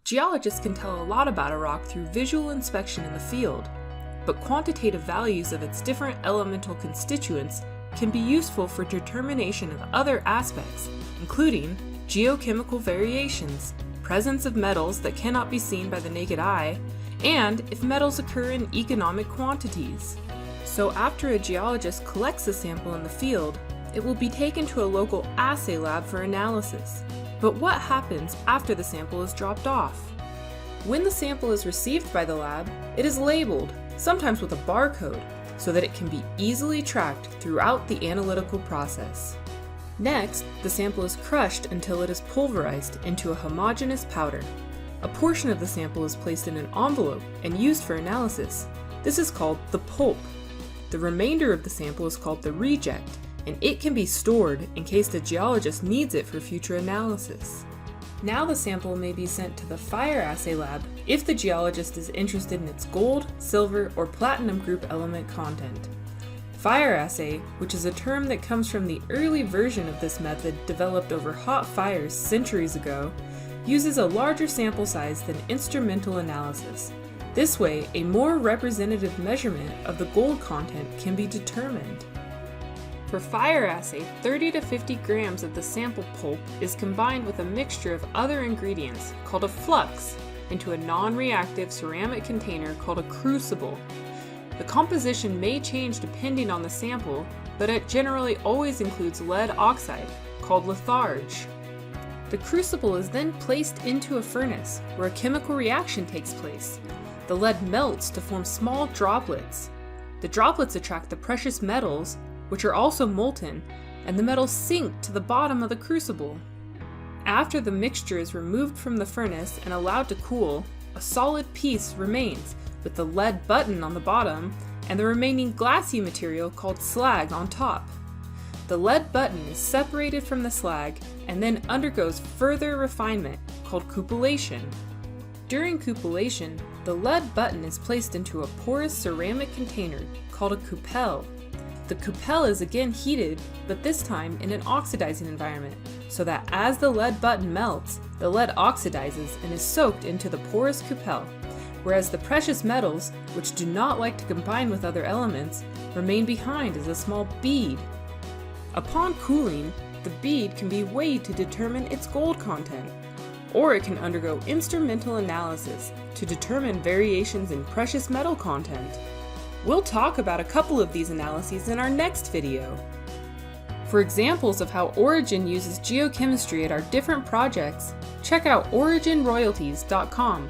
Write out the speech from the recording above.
Geologists can tell a lot about a rock through visual inspection in the field, but quantitative values of its different elemental constituents can be useful for determination of other aspects, including geochemical variations, presence of metals that cannot be seen by the naked eye, and if metals occur in economic quantities. So after a geologist collects a sample in the field, it will be taken to a local assay lab for analysis. But what happens after the sample is dropped off? When the sample is received by the lab, it is labeled, sometimes with a barcode, so that it can be easily tracked throughout the analytical process. Next, the sample is crushed until it is pulverized into a homogeneous powder. A portion of the sample is placed in an envelope and used for analysis. This is called the pulp. The remainder of the sample is called the reject, and it can be stored in case the geologist needs it for future analysis. Now the sample may be sent to the fire assay lab if the geologist is interested in its gold, silver, or platinum group element content. Fire assay, which is a term that comes from the early version of this method developed over hot fires centuries ago, uses a larger sample size than instrumental analysis. This way, a more representative measurement of the gold content can be determined. For fire assay, 30 to 50 grams of the sample pulp is combined with a mixture of other ingredients, called a flux, into a non-reactive ceramic container called a crucible. The composition may change depending on the sample, but it generally always includes lead oxide, called litharge. The crucible is then placed into a furnace, where a chemical reaction takes place. The lead melts to form small droplets. The droplets attract the precious metals, which are also molten, and the metals sink to the bottom of the crucible. After the mixture is removed from the furnace and allowed to cool, a solid piece remains, with the lead button on the bottom and the remaining glassy material called slag on top. The lead button is separated from the slag and then undergoes further refinement called cupellation. During cupellation, the lead button is placed into a porous ceramic container called a cupel. The cupel is again heated, but this time in an oxidizing environment, so that as the lead button melts, the lead oxidizes and is soaked into the porous cupel, whereas the precious metals, which do not like to combine with other elements, remain behind as a small bead. Upon cooling, the bead can be weighed to determine its gold content, or it can undergo instrumental analysis to determine variations in precious metal content. We'll talk about a couple of these analyses in our next video. For examples of how Origin uses geochemistry at our different projects, check out originroyalties.com.